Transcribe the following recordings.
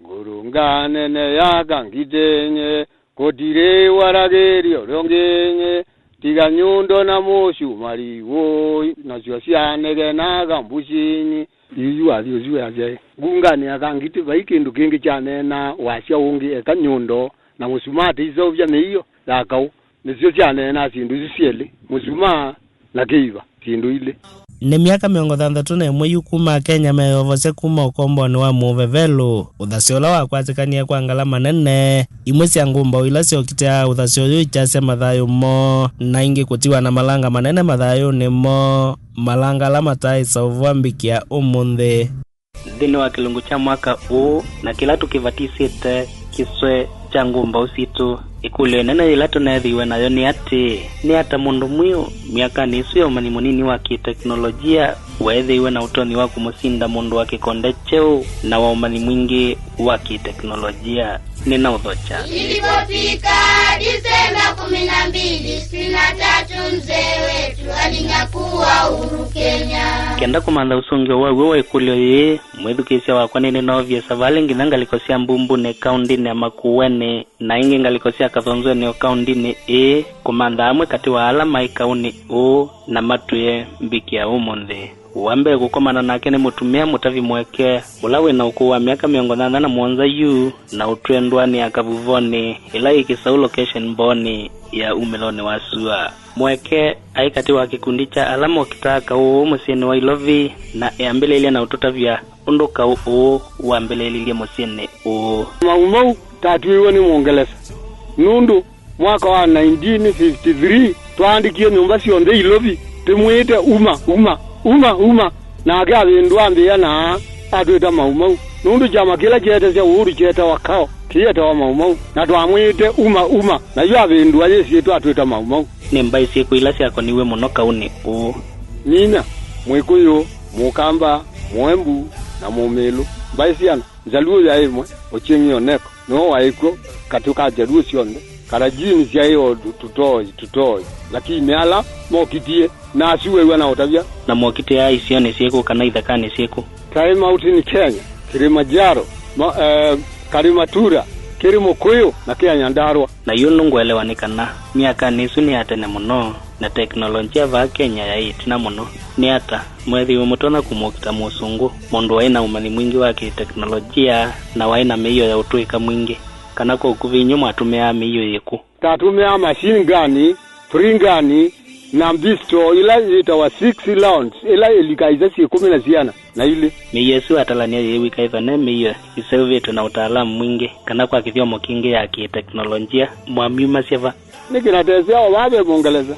Gurungane ne yakangitenye kotire waragerio rongenye tiga nyundo na moshu mariwo na siane gena gambushinyi yu aje gungane akangiti vaikindu kingi cyane na washa ungi eka nyundo na musumati izo bya meyo yakau nisyo cyane na sindu zisiele musuma na kiva sindu ile ni miaka 61 yukuma Kenya meyovose kuma ukomboni wa muvevelu uthasiola wa kwatikania kwa ngala manene imwe cia ngumba ila siokitea uthasio yu chase mathayo mo na ingi kutiwa na malanga manene mathayo nimo malanga la matai sauvambikia umunthe thini wa kilungu cha mwaka huu na kila tukivatisite kiswe cha ngumba usitu ikule nene ila tunethiwe nayo ni ata mundu mwiu miaka nisu ya umani munini wa kiteknolojia wethiwe na utoni wa kumusinda mundu wa kikonde cheu na wa umani mwingi wa kiteknolojia nina udhocha. Ilipofika Disemba 12, 63 mzee wetu alinyakuwa uhuru Kenya. Kenda kumanda usungio wa ikulio ye mwethukisya wakwa nini novye savali nginanga likosia mbumbu ne kaundi ne makuwene na ingi ngalikosia kathonzwe ne kaundi ne kumanda amwe kati wa alama ikauni na matuye mbikia umunthe uambe kukomana nake ni mutumia mutavi mweke ulawe na ukuu wa miaka 87 yu na utwendwa ni akavuvoni ila ikisau location boni ya umelone wa sua mweke aikati wa kikundi cha alama wakitaka musini wa ilovi na ambele ile na utotavya undoka uambele ile musini maumau tatuiwe ni Mwongeleza nundu mwaka wa 1953 twandikie nyumba sionde ilovi tumwite uma na agavindu ambia na atwita maumau nundu chama kila chete cia uhuru cheta wakao kieta wa maumau na twamwite uma na yu avindu ayesietu atwita maumau ni mbaisi kuila siako niwe muno kauni nina mwikuyu mukamba mwembu na mumelu mbaisiana njaluo ya imwe ochengi oneko no waiko katuka jaluo sionde karajini cia hiyo tutoi lakini ala mokitie na asiwe na utavya na mokitie ya isione sieko kana ithakani sieko Time out in Kenya Kilimanjaro Karimatura Kirimokuyu na Nyandarua na yunungu elewanikana miaka nisu ni atene muno na teknolojia va Kenya ya itina muno ni ata mwethi umutona kumukita musungu mundu waina umani mwingi wa kiteknolojia na waina meyo ya utuika mwingi kana kwa kuvinyo mwatumia meyo yeku tatumia machine gani pringani na mbisto ila itawa 6 rounds ila ilikaiza 10 na ile meyesu atalania yewi kaithane meyo iselveto na utaalamu mwingi kana kwa kithiomo kingi ya kiteknolojia mwamiuma seva nikinatezea wabe Mwongeleza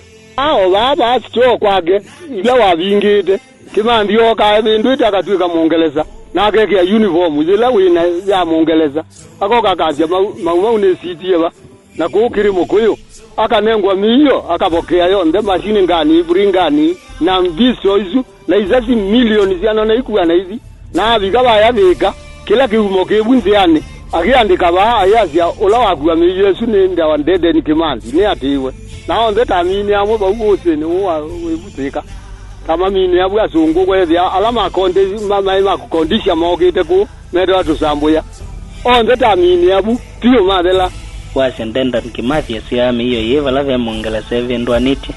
baba sto kwage ila wavingite kimandio ka bindu itakatwika Mwongeleza na keke ya uniform ila wina ya Mwongeleza akoka kaja mauma ne sitieba na kukiri mukuyo akanengwa miyo akapokea yonde machine ngani bringani na mbiso izu na izasi milioni ziano na ikuwa na hizi na abikaba yabika kila kiumo kebunziane akiandika ba ayazia ola wakwa miyesu ne ndawa ndede ni kimandi ni atiwe na onde tamini amo ba ubose ne webutika kama mini abu asungu kwethia alama konde mama kukondisha mogite ku medo tusambuya onde tamini abu tio madela wasendenda kimathia siami hiyo yevala vya Mwongeleza evindwa niti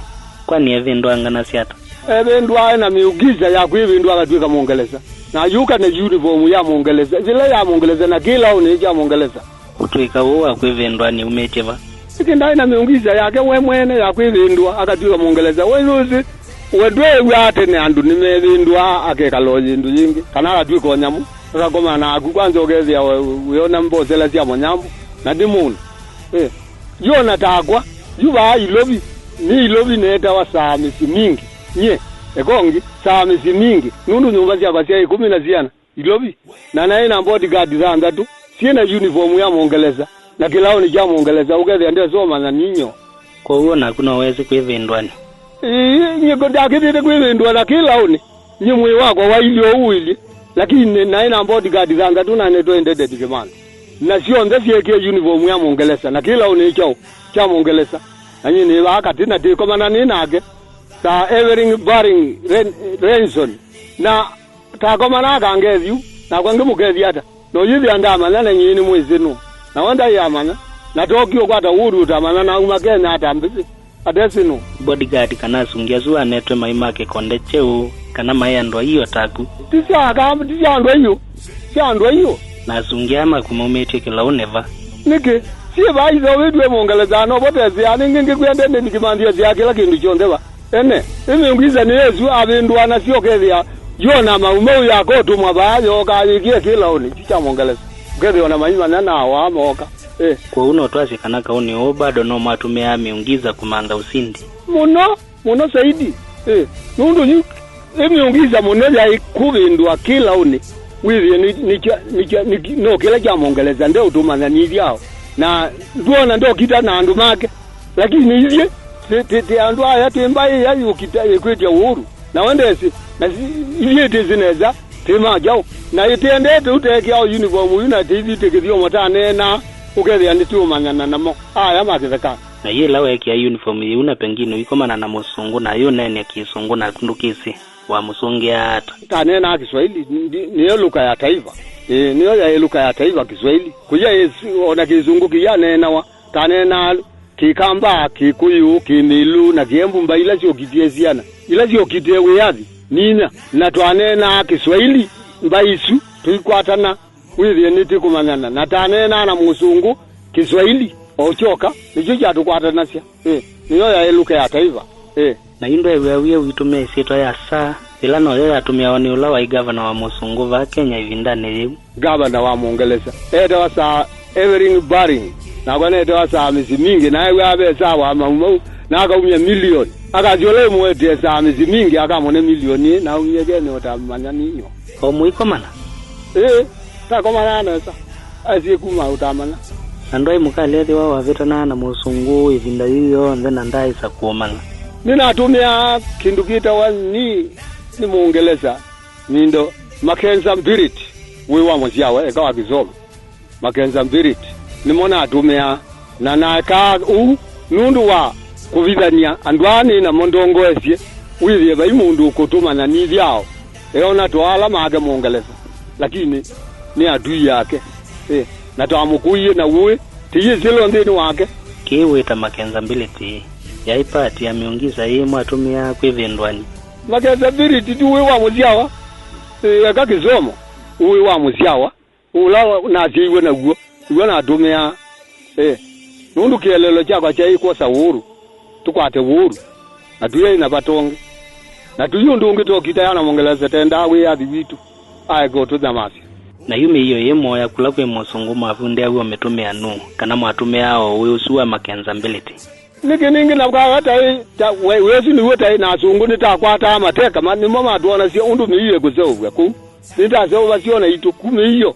kwani evindwa ngana siata evindwa na miugiza ya kuivindwa akatwika Mwongeleza na yuka na uniform ya Mwongeleza zile ya Mwongeleza na kila une ya Mwongeleza utwika uwa kuivindwa ni umeteva sikindai na miugiza yake we mwene ya kuivindwa akatwika Mwongeleza wenuzi wedwe wate ne andu nimevindwa akekaloji ndu yingi kana akatwika onyamu akakoma na akukwanza ogezia uona mbozela cia monyambu na dimuni yona takwa yuba ilobi ni ilobi neta wa samisi mingi nye ekongi samisi mingi nundu nyumba cia basia 10 ziana ilobi na naye na bodyguard zanga tu siena uniform ya Mwongeleza na kilao ni ja Mwongeleza ugethe ndio soma na ninyo kwa hiyo na kuna uwezi kuivindwani nyiko dakitete kuivindwa na kilao ni nyimwe wako wa ilio uili lakini naye na bodyguard zanga tu na neto endede dikemana na sio ndesi ke uniform ya Mwongeleza na kila unicho cha Mwongeleza anyi ni wakati na tiko mana ni nage ta everything baring Renson na ta koma na kangeziu na kwange mugezi ata no yithi andamana na nyini mwezi no na wanda yamana na Tokyo kwata uru tamana na umakenya atambisi adesino bodyguard kana sungia zuwa netwe maimake konde cheu kana mayandwa hiyo taku tisaka tiandwa hiyo na sungia makumomete kila uneva niki sie baizo wedwe mongeleza no botezi aningi kwende nikimandia zia kila kindu chondeba ene imingiza ni Yesu abindwa na sio kethia yona maumau yako tumwa bayo kayikie kila uni chicha mongeleza kethia na maima nana wa moka kwa uno twasi kana kauni o bado no matumia miungiza kumanda usindi muno saidi nundu ni miungiza muno ya kubindwa kila uni wivi ni no kila cha mongeleza ndio utumana ni vyao na duona ndio kita na andu make lakini hizi te andu aya tembai ya yukita yekwetya uhuru na wendesi na hizi tizineza tema jao na itendete uteke au uniform una TV tekizio motane na ukethia nditumanyana namo aya makitheka na yeye lawe ya uniform yuna pengine ikomana na musungu na yo nene kisungu na ndukisi wa musungia hata tane na Kiswahili niyo luka ya taifa niyo ya luka ya taifa Kiswahili kuja ona kizungu kia nena wa tane na Kikamba Kikuyu Kimilu na Kiembu mbaila sio kitieziana ila sio kitewe yathi nina na twane na Kiswahili mbaisu tuikwatana withi niti kumanyana na tane na musungu Kiswahili ochoka nicho cha tukwatana sia niyo ya luka ya taifa na indo ewe witumia isito ya saa ila no ya tumia wani ula wa governor wa musungu va Kenya ivindane yu governor wa Mongeleza wa saa Evering Baring na kwa wa saa misi mingi na ewe abe saa wa maumau na akaumia milioni akajole mwete saa misi mingi akamone milioni na umye gene utamanya ninyo omuiko mana takomana nesa asiye kuma utamana andoi mukalethi wa wavita na musungu ivinda hiyo ndena ndai sa kuomana ninatumia kindu kita wani ni Muongeleza nindo Makenza Mbirit wewa mziawe ekawa Kizoma Makenza Mbirit nimona atumia na naeka nundu wa kuvithania andwani na mondongo esie withie bai mundu kutuma na ni vyao eona twala mage Muongeleza lakini ni adui yake na twamukuye na uwe tiye zilo ndini wake kiwita Makenza Mbirit yaipati ya miungiza hii mwatumia kwivindwani Makenza Mbirit tuwe wa muziawa eka Kizoma uwe wa muziawa ula na ziwe na guo uwe na atumia nundu kielelo chako cha ikosa uhuru tukwate uhuru na tuye na batonge na tuyundungi tokita yana Mongeleza tenda we ya vitu go to Damasi na yume hiyo yemo ya kula kwe musungu mafunde awe umetumia nu kana mwatumia ao we usuwa Makenza Mbirit ningi na kwa hata wewe ni wote na sungu nitakwata amateka mani mama tuona sio undu miye kuzowa ku nitazowa sio na itu kumi hiyo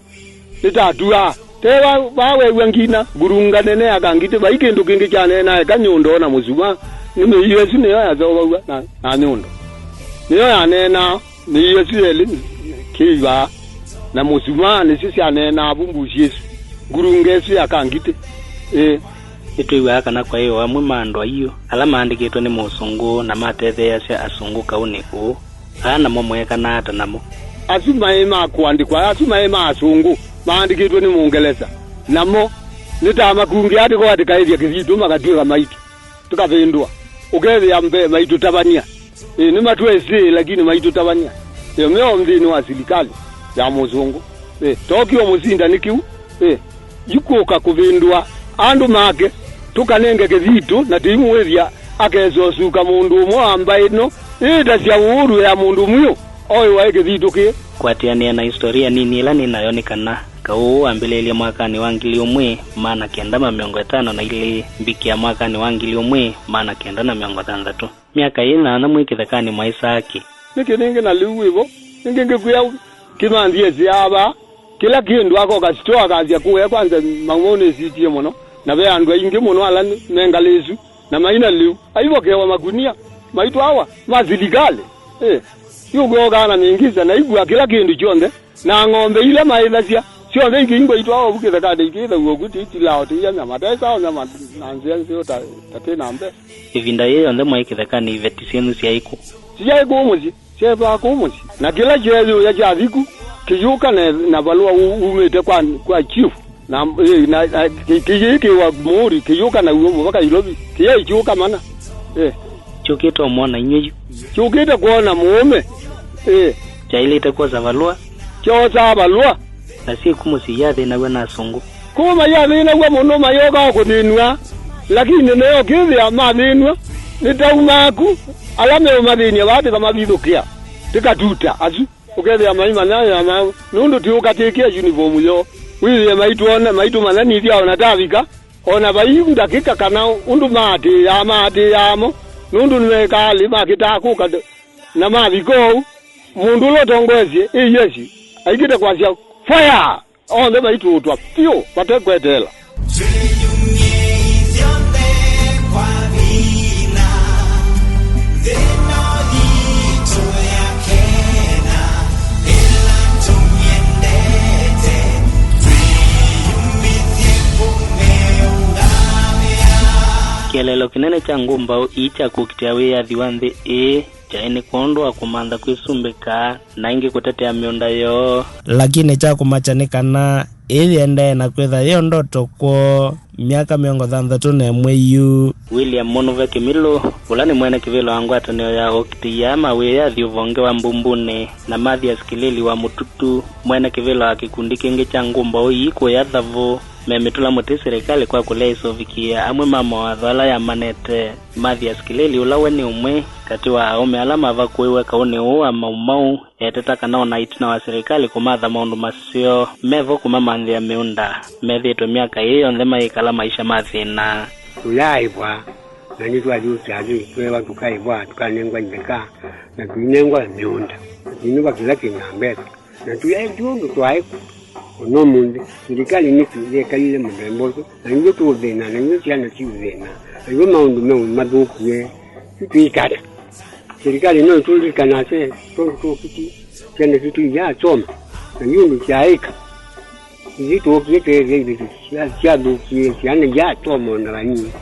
nitatua tewa bawe wengina gurunga nene akangite baike ndu kingi cyane na kanyundo na muzuma ni miye sine ya zowa na nyundo niyo ya nena miye sile kiwa na muzuma ni sisi anena abumbu Yesu gurunga sio akangite ituiwa kana kwa hiyo amwe mandwa hiyo alama andikitwe ni musungu na matethea cia asungu kauniku ana momwe kana hata namo asuma kuandikwa asuma asungu maandikitwe ni Muongeleza namo nitama kungi ati kwa atikaithia kizitu makatwika maitu tukavindwa ukethia mbe maitu tabania ni matwese lakini maitu tabania yo meo mdini wa serikali ya muzungu Tokyo muzinda nikiu yuko kuvindwa andu make tukanenge kizitu na timwethia akezosuka mundu umwe ambaye no cia uhuru ya mundu myo oi wa kizitu ki kwatiania na historia nini ila ninayonikana kau ambelelie mwakani wa 1950 na ile mbiki ya mwakani wa 1960 miaka ina na mwikithekani maisaki nikiningi na liwivo ningi kuya kimandie ziaba kila kindu ako kasitoa kazi kuya kwanza mangone sitie muno na be andu ingi muno ala nengalezu na maina liu aivo kewa magunia maitu hawa maziligale yugo kana mingiza na igwa kila kindu chonde na ng'ombe ile mailasia sio ndengi ingo itu hawa bukeza kade ikitha uguti itilao tiya nyama tesa nyama nanzia sio tatena ambe ivinda yeyo nde mwaikithekani vetisienu cia iku cia iku muzi cia ba ku muzi na kila jezu ya jathiku kiyuka na balua umete kwa chief na kiyiki wa muri kiyuka na umu baka ilobi kiye kiyuka mana chukito mwana inyeju chukite kuona mume chaile itakuwa za balua cho za balua na si kumusi yade na wana songo kuma yade na wa muno mayoga kuninwa lakini nayo kivi amadinwa nitaumaku alame umadini wadi kama bidukia tikatuta azu ukele amaima nayo ama nundu tiukatekia uniform yo wili maitu manani dia onatavika ona bayi dakika kana undu mate yamo nundu nimekali makitaku kada na maviko mundu lo tongwezi yesi aikite kwasia fire on the maitu utwa pio patekwetela kielelo kinene cha ngumba icha kukitia wea dhiwandhi chaini kuondoa kumanda kuisumbika na ingi kutetea miunda yo lakini cha kumachanikana ili ende na kwetha yo ndoto kwa miaka 34 yu William Monove Kimilo ulani mwene kivilo wangu ataneo ya okitia mawea dhiuvonge wa mbumbune na Mathias Kilili wa Mututu mwene kivilo wa kikundi kingi cha ngumba iko ya dhavo memitula muti serikali kwa kuleiso vikia amwe mama wa dhala ya manete Mathias Kilili ulawe ni umwe kati wa aume alama vakuiwe kauni uwa maumau etetaka nao na itina wa serikali kumadha maundu masio mevo kumamandhi ya miunda methito miaka hiyo ndema ikala maisha mathina ulaibwa na nitwa juchaji twewa tukaibwa tukanengwa njeka na tuinengwa miunda tuinengwa kila kinambeta na tuyaitundu twaiku ono munde serikali niki kalile mudembozo na nyo tuvena na nyo cyana kivena ayo maundu me maduku ye tuikada serikali no tulikana se to kiti cyane kitu ya choma na nyo cyaika zito kete ya duki cyane ya choma na bani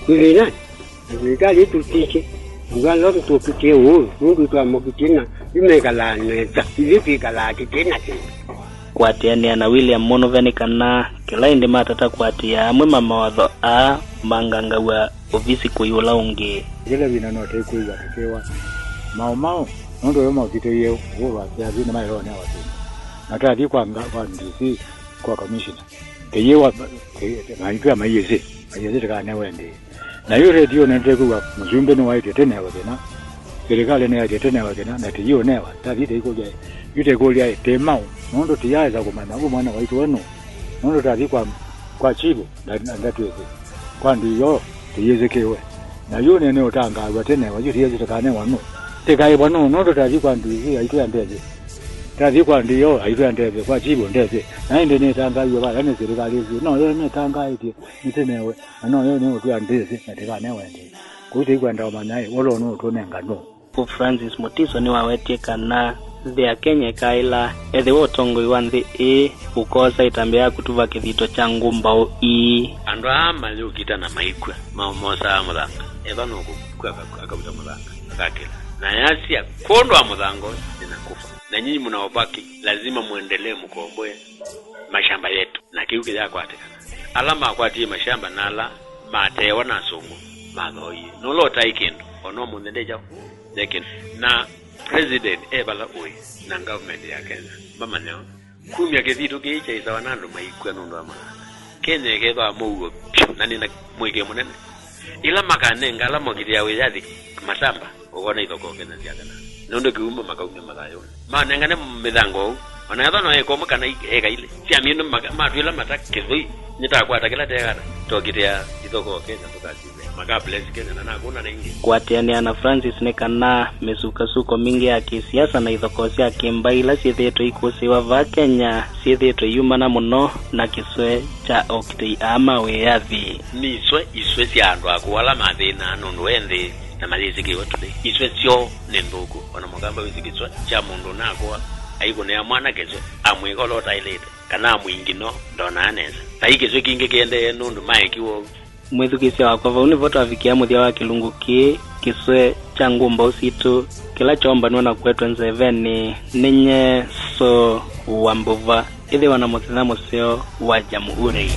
kuvena serikali tutike ngalo tukike wo ndu twamokitina imekala neta ilipikala kitena kuatiania na William Monove kana kila indi matata kuatia amwe mama wadho manganga wa ofisi kuyula unge jela bina no te kuiwa tekewa mao ndo yo mokito yeo wo ya bina mayo ne watu na tadi kwa ndisi kwa commissioner teyewa maikwa mayese kana wende na yo radio ne te kuwa mzumbe no waite tena wagena serikali ne yaje tena wagena na teyo newa tadi te ko yute golia temao nondo tiyaza kumana mwana waitu wano nondo tadi kwa chibo ndatweze kwa ndiyo tiyezekewe na yone ne otanga watene wajuti yeze takane wano tekai wano nondo tadi kwa ndiyo aitu yandeze tadi kwa ndiyo aitu yandeze kwa chibo ndeze na inde ne tanga yo ba ne serikali zi no yo ne tanga iti nitenewe no yo ne otu yandeze na tekane wende kuti kwa ndawa manaye wolo no to nengano Pope Francis Mutiso ni wawetie kana Thea Kenya kaila ethe wotongo iwanthi ukosa itambea kutuva kithito cha ngumbao andu amali ukita na maikwa maomosa amulanga evano kukwa akabuta mulanga akakela na yasi kondo amudhango zinakufa na nyinyi mnaobaki lazima muendelee mkomboe mashamba yetu na kiuke yako atekana alama akwati mashamba nala matewa na sungu magoyi nolo taikendo ono munendeja lekin na president ebala oi na government ya Kenya mama leo kumya kethito kicha isawanando maikwa nondo ama Kenya keba mugo na nina mwege munene ila makane ngala mogiria weyathi masamba ogona ithoko Kenya ciakana nondo kiumba makaumya malayo manengane mithango ona yatho no ekomo kana ega ile cia mieno matwila matakethoi nitakwata kila tegana togiria ithoko Kenya tukasize magabless Kenya na kuna nengi kwatiania na Francis nekana mesukasuko mingi ya kisiasa na ithoko cia kimbaila ciethetwe ikusiwa va Kenya ciethetwe yumana muno na kiswe cha okitei ama weyathi ni iswe cia andu akwala mathina nondo wende na maliziki watu iswe cio nemboko ona mugamba wizikitswa cha mundu nakwa aigo ne amwana kezo amwigolo tailete kana mwingino ndona aneza taikizwe kinge kende nundu maikiwo mwithukisya wakwa vauni voto afikia muthia wa kilunguki kiswe cha ngumba usitu kila chomba nona kwetwa nzeveni ninye Mboso wa Mbuva ili wana muthinya musio wa Jamhuri.